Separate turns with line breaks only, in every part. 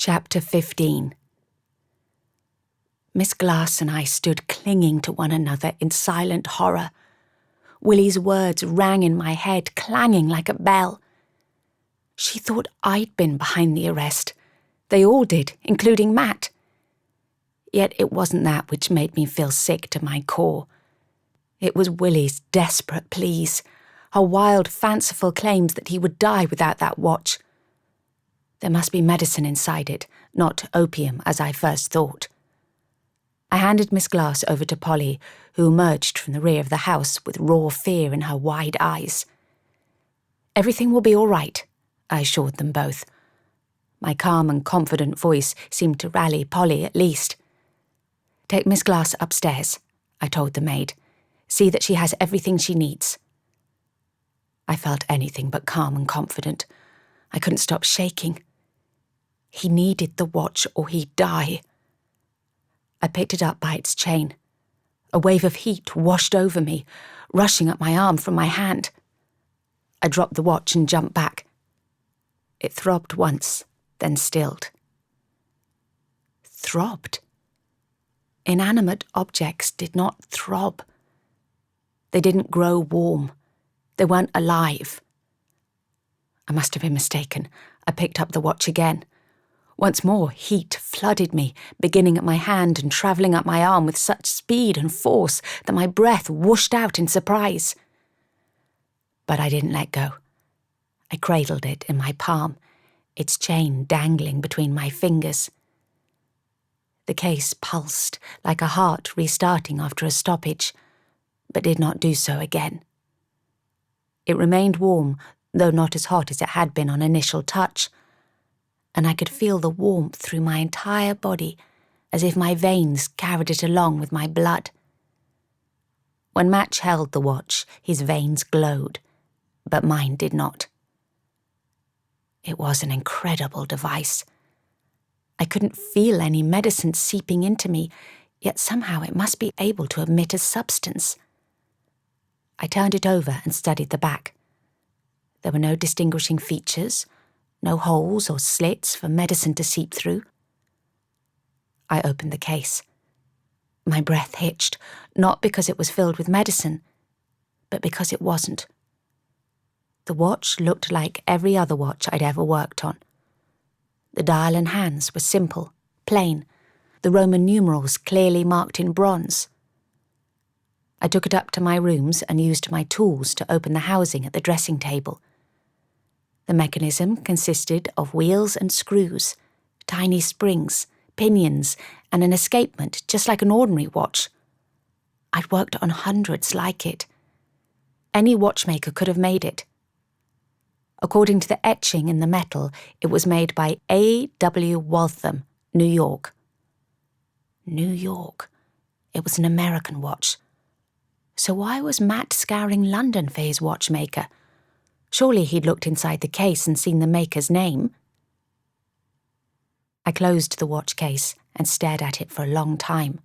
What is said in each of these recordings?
Chapter 15. Miss Glass and I stood clinging to one another in silent horror. Willie's words rang in my head, clanging like a bell. She thought I'd been behind the arrest. They all did, including Matt. Yet it wasn't that which made me feel sick to my core. It was Willie's desperate pleas, her wild, fanciful claims that he would die without that watch. There must be medicine inside it, not opium as I first thought. I handed Miss Glass over to Polly, who emerged from the rear of the house with raw fear in her wide eyes. "Everything will be all right," I assured them both. My calm and confident voice seemed to rally Polly at least. "Take Miss Glass upstairs," I told the maid. "See that she has everything she needs." I felt anything but calm and confident. I couldn't stop shaking. He needed the watch or he'd die. I picked it up by its chain. A wave of heat washed over me, rushing up my arm from my hand. I dropped the watch and jumped back. It throbbed once, then stilled. Throbbed? Inanimate objects did not throb. They didn't grow warm. They weren't alive. I must have been mistaken. I picked up the watch again. Once more, heat flooded me, beginning at my hand and travelling up my arm with such speed and force that my breath whooshed out in surprise. But I didn't let go. I cradled it in my palm, its chain dangling between my fingers. The case pulsed like a heart restarting after a stoppage, but did not do so again. It remained warm, though not as hot as it had been on initial touch, and I could feel the warmth through my entire body, as if my veins carried it along with my blood. When Matt held the watch, his veins glowed, but mine did not. It was an incredible device. I couldn't feel any medicine seeping into me, yet somehow it must be able to emit a substance. I turned it over and studied the back. There were no distinguishing features, no holes or slits for medicine to seep through. I opened the case. My breath hitched, not because it was filled with medicine, but because it wasn't. The watch looked like every other watch I'd ever worked on. The dial and hands were simple, plain, the Roman numerals clearly marked in bronze. I took it up to my rooms and used my tools to open the housing at the dressing table. The mechanism consisted of wheels and screws, tiny springs, pinions, and an escapement just like an ordinary watch. I'd worked on hundreds like it. Any watchmaker could have made it. According to the etching in the metal, it was made by A.W. Waltham, New York. New York. It was an American watch. So why was Matt scouring London for his watchmaker? Surely he'd looked inside the case and seen the maker's name. I closed the watch case and stared at it for a long time.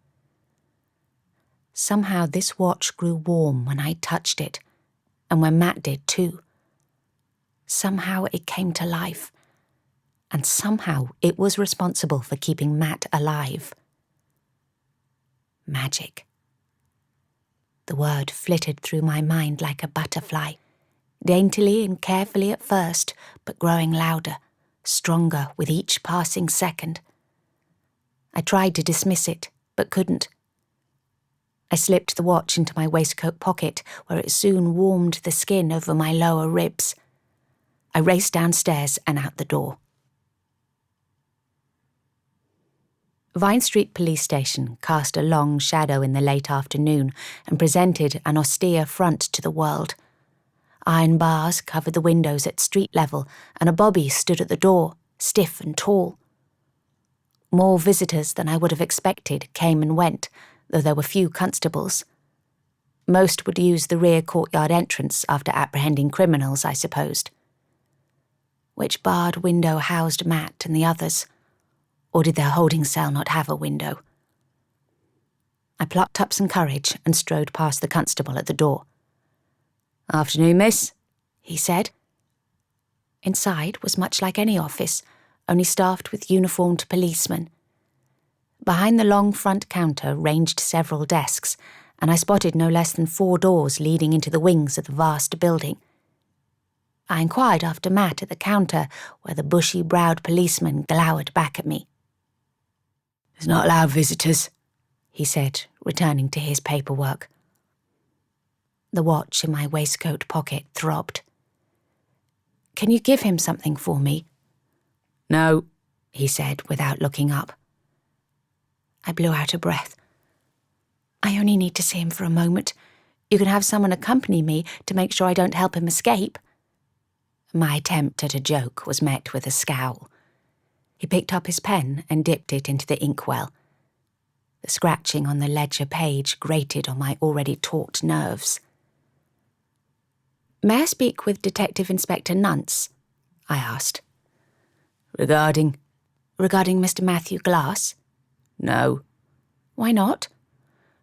Somehow this watch grew warm when I touched it, and when Matt did too. Somehow it came to life, and somehow it was responsible for keeping Matt alive. Magic. The word flitted through my mind like a butterfly, daintily and carefully at first, but growing louder, stronger with each passing second. I tried to dismiss it, but couldn't. I slipped the watch into my waistcoat pocket, where it soon warmed the skin over my lower ribs. I raced downstairs and out the door. Vine Street Police Station cast a long shadow in the late afternoon and presented an austere front to the world. Iron bars covered the windows at street level, and a bobby stood at the door, stiff and tall. More visitors than I would have expected came and went, though there were few constables. Most would use the rear courtyard entrance after apprehending criminals, I supposed. Which barred window housed Matt and the others? Or did their holding cell not have a window? I plucked up some courage and strode past the constable at the door. "Afternoon, miss," he said. Inside was much like any office, only staffed with uniformed policemen. Behind the long front counter ranged several desks, and I spotted no less than 4 doors leading into the wings of the vast building. I inquired after Matt at the counter, where the bushy-browed policeman glowered back at me. "It's not allowed visitors," he said, returning to his paperwork. The watch in my waistcoat pocket throbbed. "Can you give him something for me?" "No," he said without looking up. I blew out a breath. "I only need to see him for a moment. You can have someone accompany me to make sure I don't help him escape." My attempt at a joke was met with a scowl. He picked up his pen and dipped it into the inkwell. The scratching on the ledger page grated on my already taut nerves. "May I speak with Detective Inspector Nuns?" I asked. Regarding Mr. Matthew Glass?" "No." "Why not?"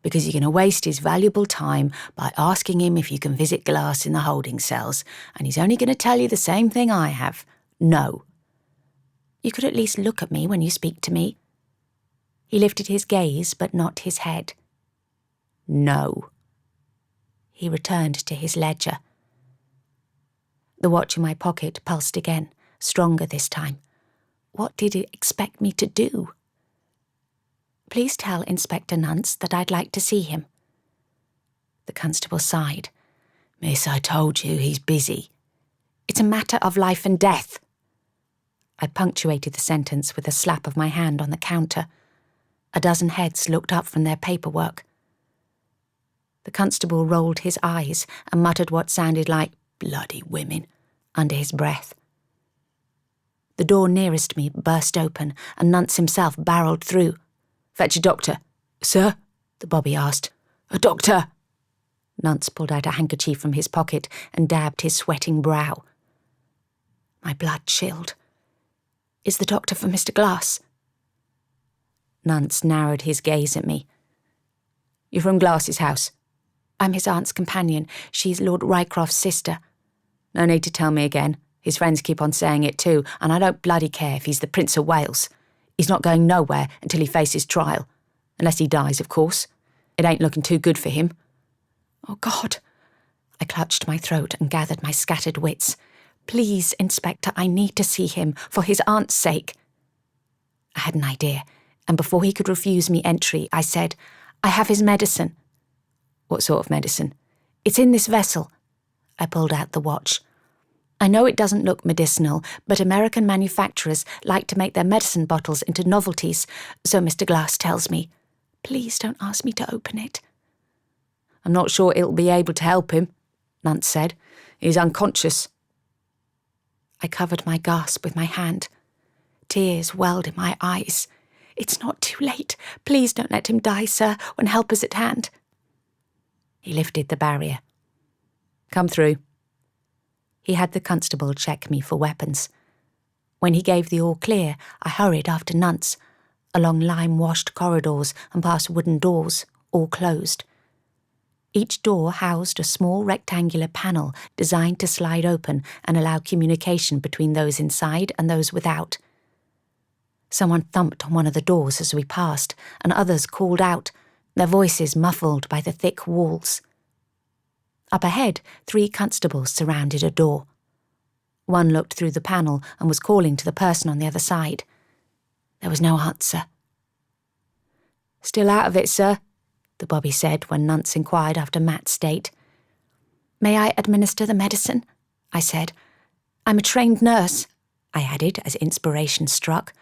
"Because you're going to waste his valuable time by asking him if you can visit Glass in the holding cells, and he's only going to tell you the same thing I have. No." "You could at least look at me when you speak to me." He lifted his gaze, but not his head. "No." He returned to his ledger. The watch in my pocket pulsed again, stronger this time. What did it expect me to do? "Please tell Inspector Nuns that I'd like to see him." The constable sighed. "Miss, I told you he's busy." "It's a matter of life and death." I punctuated the sentence with a slap of my hand on the counter. A dozen heads looked up from their paperwork. The constable rolled his eyes and muttered what sounded like "bloody women" under his breath. The door nearest me burst open, and Nuns himself barreled through. "Fetch a doctor." "Sir?" the bobby asked. "A doctor." Nuns pulled out a handkerchief from his pocket and dabbed his sweating brow. My blood chilled. "Is the doctor for Mr. Glass?" Nuns narrowed his gaze at me. "You're from Glass's house?" "I'm his aunt's companion. She's Lord Rycroft's sister." "No need to tell me again. His friends keep on saying it too, and I don't bloody care if he's the Prince of Wales. He's not going nowhere until he faces trial. Unless he dies, of course. It ain't looking too good for him." "Oh, God." I clutched my throat and gathered my scattered wits. "Please, Inspector, I need to see him, for his aunt's sake." I had an idea, and before he could refuse me entry, I said, "I have his medicine." "What sort of medicine?" "It's in this vessel." I pulled out the watch. "I know it doesn't look medicinal, but American manufacturers like to make their medicine bottles into novelties, so Mr. Glass tells me. Please don't ask me to open it." "I'm not sure it'll be able to help him," Nuns said. "He's unconscious." I covered my gasp with my hand. Tears welled in my eyes. "It's not too late. Please don't let him die, sir, when help is at hand." He lifted the barrier. "Come through." He had the constable check me for weapons. When he gave the all clear, I hurried after Nuns, along lime-washed corridors and past wooden doors, all closed. Each door housed a small rectangular panel designed to slide open and allow communication between those inside and those without. Someone thumped on one of the doors as we passed, and others called out, their voices muffled by the thick walls. Up ahead, 3 constables surrounded a door. One looked through the panel and was calling to the person on the other side. There was no answer. "Still out of it, sir," the bobby said when Nuns inquired after Matt's state. "May I administer the medicine?" I said. "I'm a trained nurse," I added as inspiration struck.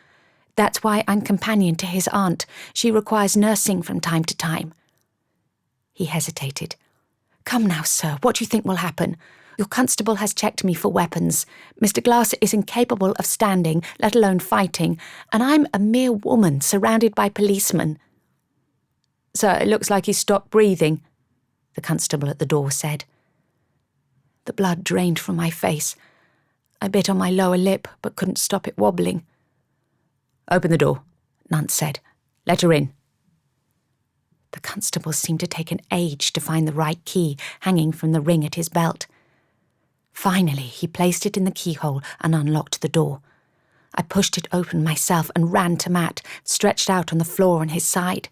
"That's why I'm companion to his aunt. She requires nursing from time to time." He hesitated. "Come now, sir, what do you think will happen? Your constable has checked me for weapons. Mr. Glass is incapable of standing, let alone fighting, and I'm a mere woman surrounded by policemen." "Sir, it looks like he's stopped breathing," the constable at the door said. The blood drained from my face. I bit on my lower lip, but couldn't stop it wobbling. "Open the door," Nuns said. "Let her in." The constable seemed to take an age to find the right key hanging from the ring at his belt. Finally, he placed it in the keyhole and unlocked the door. I pushed it open myself and ran to Matt, stretched out on the floor on his side.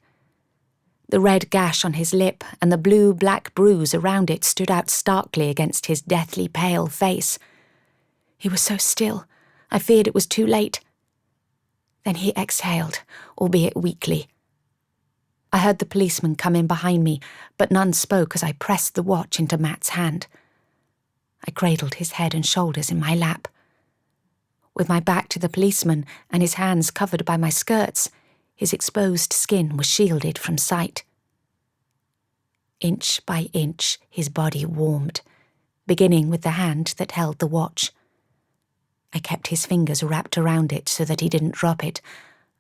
The red gash on his lip and the blue-black bruise around it stood out starkly against his deathly pale face. He was so still, I feared it was too late. Then he exhaled, albeit weakly. I heard the policeman come in behind me, but none spoke as I pressed the watch into Matt's hand. I cradled his head and shoulders in my lap. With my back to the policeman and his hands covered by my skirts, his exposed skin was shielded from sight. Inch by inch, his body warmed, beginning with the hand that held the watch. I kept his fingers wrapped around it so that he didn't drop it,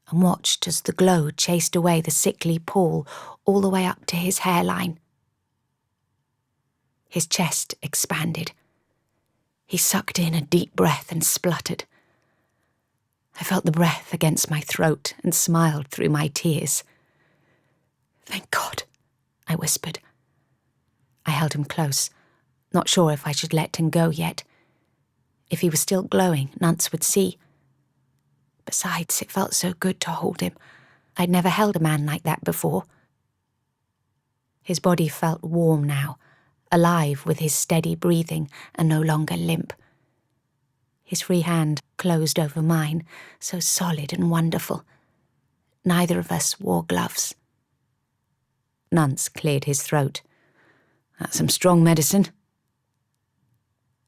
and watched as the glow chased away the sickly pall all the way up to his hairline. His chest expanded. He sucked in a deep breath and spluttered. I felt the breath against my throat and smiled through my tears. "Thank God," I whispered. I held him close, not sure if I should let him go yet. If he was still glowing, Nunts would see. Besides, it felt so good to hold him. I'd never held a man like that before. His body felt warm now, alive with his steady breathing and no longer limp. His free hand closed over mine, so solid and wonderful. Neither of us wore gloves. Nunts cleared his throat. "That's some strong medicine."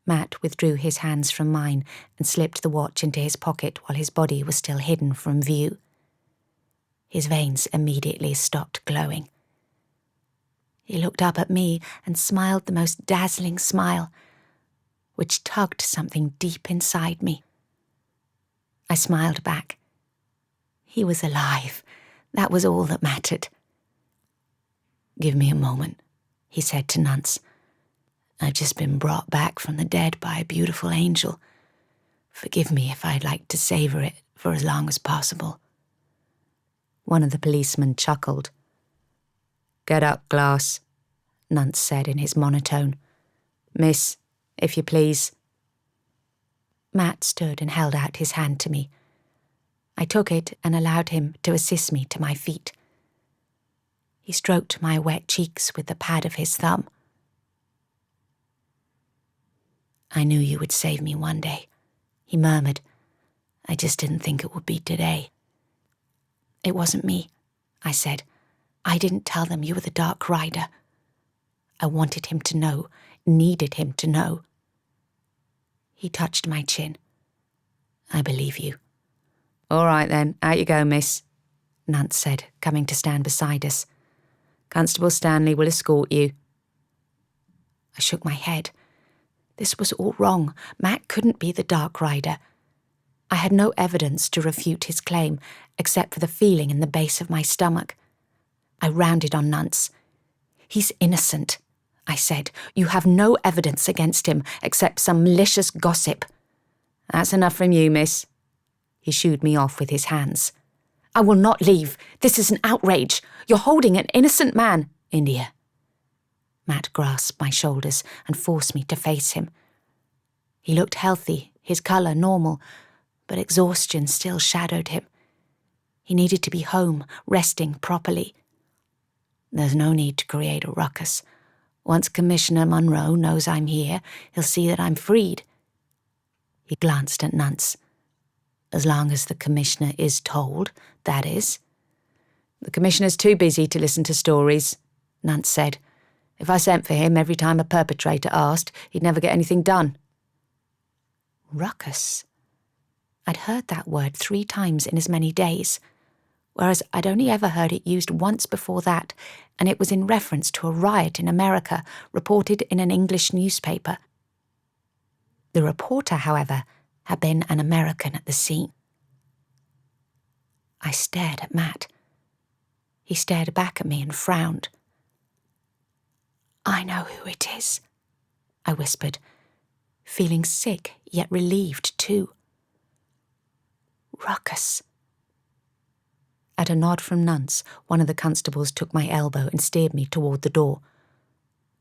Matt withdrew his hands from mine and slipped the watch into his pocket while his body was still hidden from view. His veins immediately stopped glowing. He looked up at me and smiled the most dazzling smile, which tugged something deep inside me. I smiled back. He was alive. That was all that mattered. "Give me a moment," he said to Nunts. "I've just been brought back from the dead by a beautiful angel. Forgive me if I'd like to savour it for as long as possible." One of the policemen chuckled. "Get up, Glass," Nunts said in his monotone. "Miss, if you please." Matt stood and held out his hand to me. I took it and allowed him to assist me to my feet. He stroked my wet cheeks with the pad of his thumb. "I knew you would save me one day," he murmured. "I just didn't think it would be today." "It wasn't me," I said. "I didn't tell them you were the Dark Rider. I wanted him to know, needed him to know." He touched my chin. "I believe you." "All right then, out you go, miss," Nunts said, coming to stand beside us. "Constable Stanley will escort you." I shook my head. This was all wrong. Matt couldn't be the Dark Rider. I had no evidence to refute his claim, except for the feeling in the base of my stomach. I rounded on Nunts. "He's innocent," I said. "You have no evidence against him, except some malicious gossip." "That's enough from you, miss." He shooed me off with his hands. "I will not leave. This is an outrage. You're holding an innocent man." "India." Matt grasped my shoulders and forced me to face him. He looked healthy, his colour normal, but exhaustion still shadowed him. He needed to be home, resting properly. "There's no need to create a ruckus. Once Commissioner Munro knows I'm here, he'll see that I'm freed." He glanced at Nunts. "As long as the Commissioner is told, that is." "The Commissioner's too busy to listen to stories," Nunts said. "If I sent for him every time a perpetrator asked, he'd never get anything done." Ruckus. I'd heard that word 3 times in as many days, whereas I'd only ever heard it used once before that, and it was in reference to a riot in America reported in an English newspaper. The reporter, however, had been an American at the scene. I stared at Matt. He stared back at me and frowned. "I know who it is," I whispered, feeling sick yet relieved too. "Ruckus." At a nod from Nunts, one of the constables took my elbow and steered me toward the door.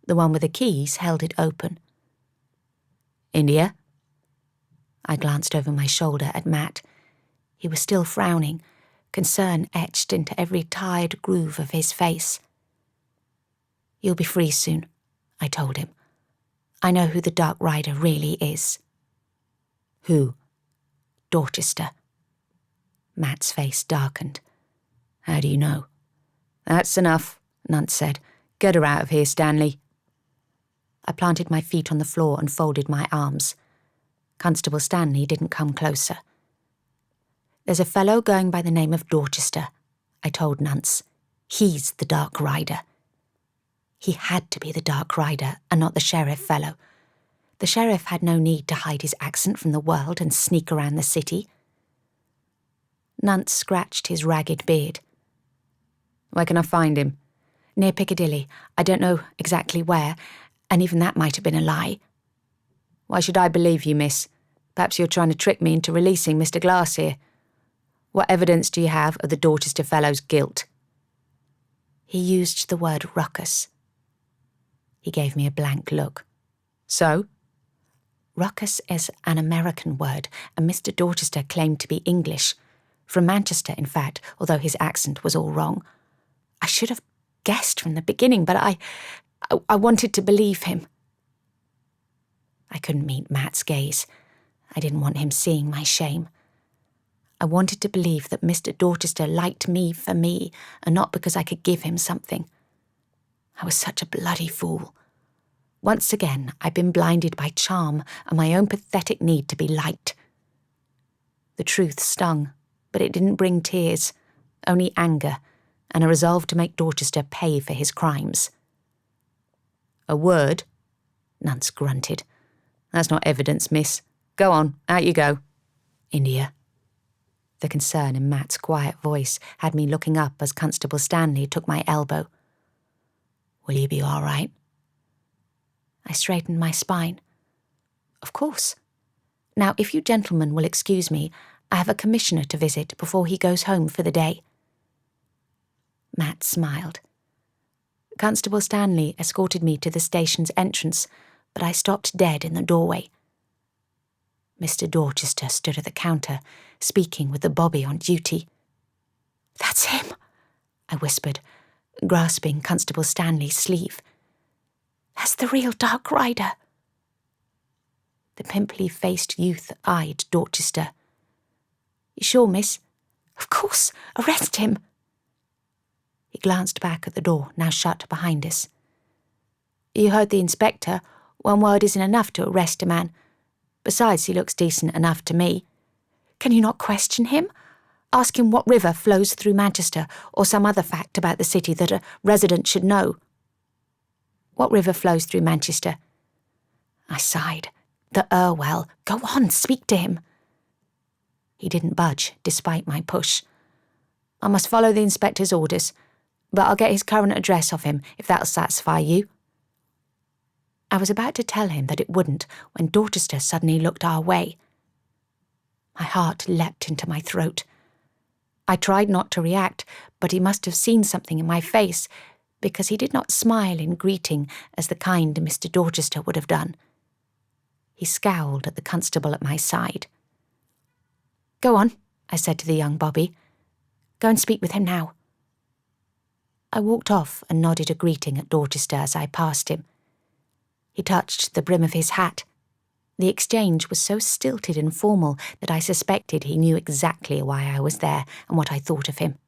The one with the keys held it open. "India?" I glanced over my shoulder at Matt. He was still frowning, concern etched into every tired groove of his face. "You'll be free soon," I told him. "I know who the Dark Rider really is." "Who?" "Dorchester." Matt's face darkened. "How do you know?" "That's enough," Nunts said. "Get her out of here, Stanley." I planted my feet on the floor and folded my arms. Constable Stanley didn't come closer. "There's a fellow going by the name of Dorchester," I told Nunts. "He's the Dark Rider." He had to be the Dark Rider and not the sheriff fellow. The sheriff had no need to hide his accent from the world and sneak around the city. Nunts scratched his ragged beard. "Where can I find him?" "Near Piccadilly. I don't know exactly where, and even that might have been a lie." "Why should I believe you, miss? Perhaps you're trying to trick me into releasing Mr. Glass here. What evidence do you have of the Dorchester fellow's guilt?" He used the word ruckus. He gave me a blank look. "So?" "Ruckus is an American word, and Mr. Dorchester claimed to be English. From Manchester, in fact, although his accent was all wrong. I should have guessed from the beginning, but I wanted to believe him." I couldn't meet Matt's gaze. I didn't want him seeing my shame. I wanted to believe that Mr. Dorchester liked me for me, and not because I could give him something. I was such a bloody fool. Once again, I'd been blinded by charm and my own pathetic need to be liked. The truth stung, but it didn't bring tears, only anger, and a resolve to make Dorchester pay for his crimes. "A word?" Nunts grunted. "That's not evidence, miss. Go on, out you go." "India." The concern in Matt's quiet voice had me looking up as Constable Stanley took my elbow. "Will you be all right?" I straightened my spine. "Of course. Now, if you gentlemen will excuse me, I have a commissioner to visit before he goes home for the day." Matt smiled. Constable Stanley escorted me to the station's entrance, but I stopped dead in the doorway. Mr. Dorchester stood at the counter, speaking with the bobby on duty. "That's him," I whispered, grasping Constable Stanley's sleeve. "That's the real Dark Rider." The pimply-faced youth eyed Dorchester. "You sure, miss?" "Of course. Arrest him." He glanced back at the door, now shut behind us. "You heard the inspector. One word isn't enough to arrest a man. Besides, he looks decent enough to me." "Can you not question him? Ask him what river flows through Manchester, or some other fact about the city that a resident should know." "What river flows through Manchester?" I sighed. "The Irwell. Go on, speak to him." He didn't budge, despite my push. "I must follow the inspector's orders, but I'll get his current address off him, if that'll satisfy you." I was about to tell him that it wouldn't when Dorchester suddenly looked our way. My heart leapt into my throat. I tried not to react, but he must have seen something in my face, because he did not smile in greeting as the kind Mr. Dorchester would have done. He scowled at the constable at my side. "Go on," I said to the young bobby. "Go and speak with him now." I walked off and nodded a greeting at Dorchester as I passed him. He touched the brim of his hat. The exchange was so stilted and formal that I suspected he knew exactly why I was there and what I thought of him.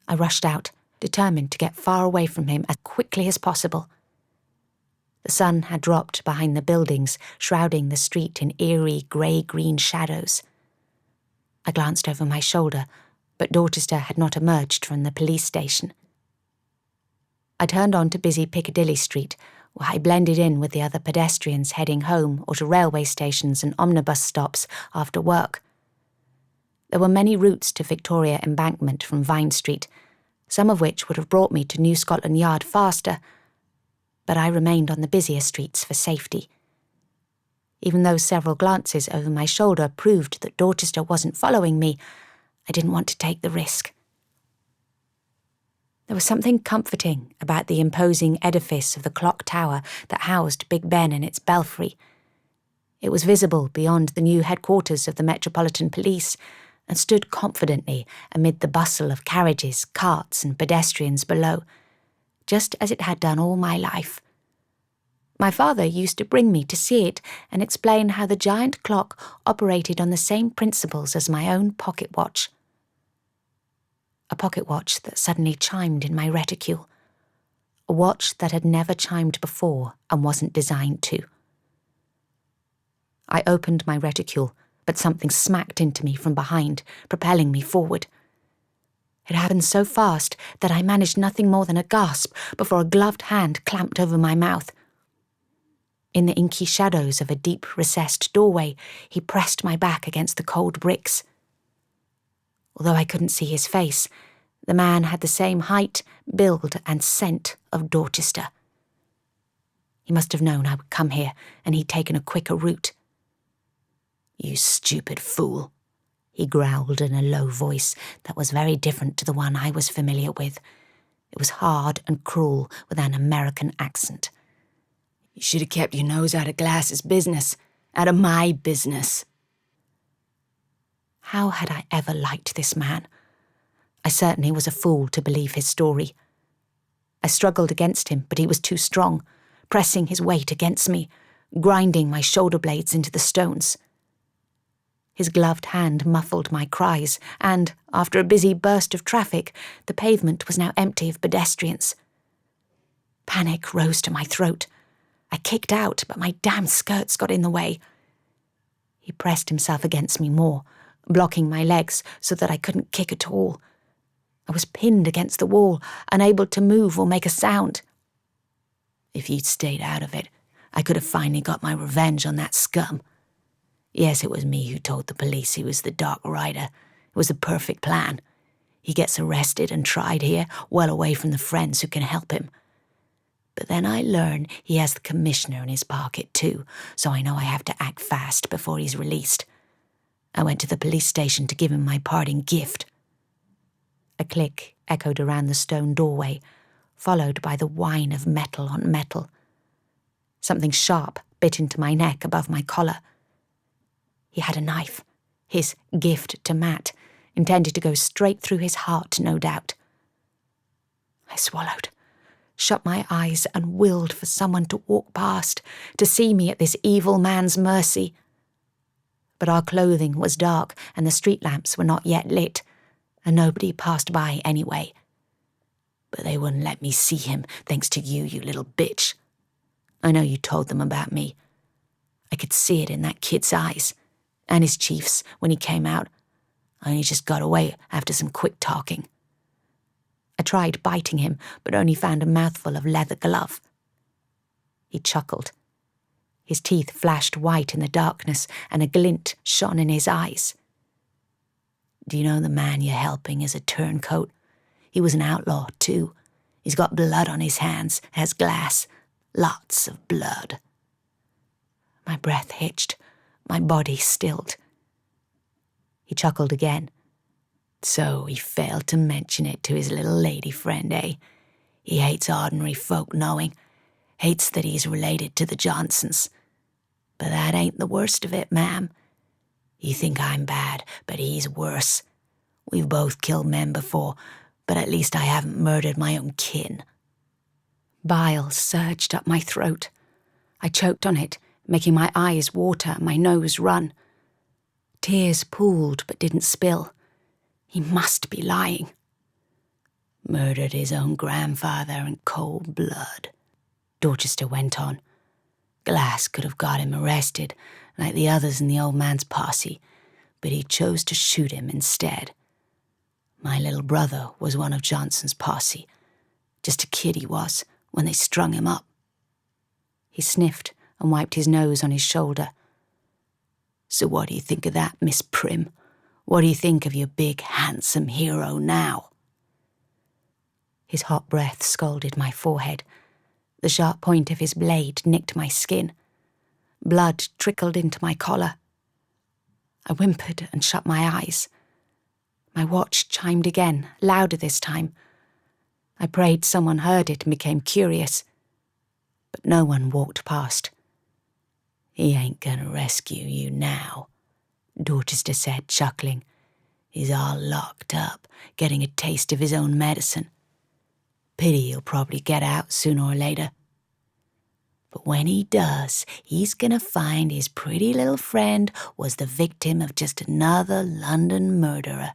I rushed out, determined to get far away from him as quickly as possible. The sun had dropped behind the buildings, shrouding the street in eerie grey-green shadows. I glanced over my shoulder, but Dorchester had not emerged from the police station. I turned on to busy Piccadilly Street, where I blended in with the other pedestrians heading home or to railway stations and omnibus stops after work. There were many routes to Victoria Embankment from Vine Street, some of which would have brought me to New Scotland Yard faster, but I remained on the busier streets for safety. Even though several glances over my shoulder proved that Dorchester wasn't following me, I didn't want to take the risk. There was something comforting about the imposing edifice of the clock tower that housed Big Ben in its belfry. It was visible beyond the new headquarters of the Metropolitan Police, and stood confidently amid the bustle of carriages, carts, and pedestrians below, just as it had done all my life. My father used to bring me to see it and explain how the giant clock operated on the same principles as my own pocket watch. A pocket watch that suddenly chimed in my reticule. A watch that had never chimed before and wasn't designed to. I opened my reticule, but something smacked into me from behind, propelling me forward. It happened so fast that I managed nothing more than a gasp before a gloved hand clamped over my mouth. In the inky shadows of a deep recessed doorway, he pressed my back against the cold bricks. Although I couldn't see his face, the man had the same height, build, and scent of Dorchester. He must have known I would come here, and he'd taken a quicker route. "You stupid fool," he growled in a low voice that was very different to the one I was familiar with. It was hard and cruel with an American accent. "You should have kept your nose out of Glass's business, out of my business." How had I ever liked this man? I certainly was a fool to believe his story. I struggled against him, but he was too strong, pressing his weight against me, grinding my shoulder blades into the stones. His gloved hand muffled my cries, and, after a busy burst of traffic, the pavement was now empty of pedestrians. Panic rose to my throat. I kicked out, but my damn skirts got in the way. He pressed himself against me more, blocking my legs so that I couldn't kick at all. I was pinned against the wall, unable to move or make a sound. "If you'd stayed out of it, I could have finally got my revenge on that scum. Yes, it was me who told the police he was the Dark Rider. It was the perfect plan. He gets arrested and tried here, well away from the friends who can help him. But then I learn he has the commissioner in his pocket too, so I know I have to act fast before he's released. I went to the police station to give him my parting gift." A click echoed around the stone doorway, followed by the whine of metal on metal. Something sharp bit into my neck above my collar. He had a knife, his gift to Matt, intended to go straight through his heart, no doubt. I swallowed, shut my eyes and willed for someone to walk past, to see me at this evil man's mercy. But our clothing was dark and the street lamps were not yet lit, and nobody passed by anyway. But they wouldn't let me see him, thanks to you, you little bitch. I know you told them about me. I could see it in that kid's eyes, and his chief's when he came out. I only just got away after some quick talking. I tried biting him, but only found a mouthful of leather glove. He chuckled. His teeth flashed white in the darkness, and a glint shone in his eyes. "Do you know the man you're helping is a turncoat? He was an outlaw, too. He's got blood on his hands, has Glass. Lots of blood." My breath hitched, my body stilled. He chuckled again. "So he failed to mention it to his little lady friend, eh? He hates ordinary folk knowing, hates that he's related to the Johnsons. But that ain't the worst of it, ma'am. You think I'm bad, but he's worse. We've both killed men before, but at least I haven't murdered my own kin." Bile surged up my throat. I choked on it, making my eyes water and my nose run. Tears pooled but didn't spill. He must be lying. "Murdered his own grandfather in cold blood," Dorchester went on. "Glass could have got him arrested, like the others in the old man's posse, but he chose to shoot him instead. My little brother was one of Johnson's posse. Just a kid he was, when they strung him up." He sniffed and wiped his nose on his shoulder. "So what do you think of that, Miss Prim? What do you think of your big, handsome hero now?" His hot breath scalded my forehead. The sharp point of his blade nicked my skin. Blood trickled into my collar. I whimpered and shut my eyes. My watch chimed again, louder this time. I prayed someone heard it and became curious. But no one walked past. "He ain't gonna rescue you now," Dorchester said, chuckling. He's all locked up, getting a taste of his own medicine. Pity he'll probably get out sooner or later. But when he does, he's gonna find his pretty little friend was the victim of just another London murderer,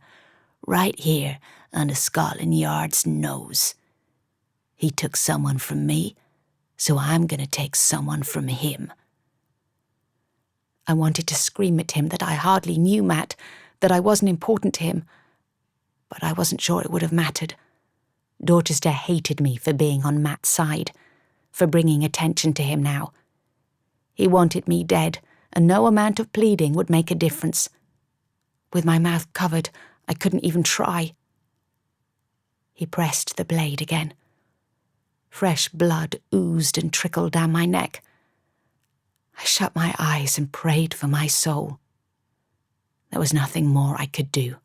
right here under Scotland Yard's nose. He took someone from me, so I'm gonna take someone from him. I wanted to scream at him that I hardly knew Matt, that I wasn't important to him, but I wasn't sure it would have mattered. Dorchester hated me for being on Matt's side, for bringing attention to him now. He wanted me dead, and no amount of pleading would make a difference. With my mouth covered, I couldn't even try. He pressed the blade again. Fresh blood oozed and trickled down my neck. I shut my eyes and prayed for my soul. There was nothing more I could do.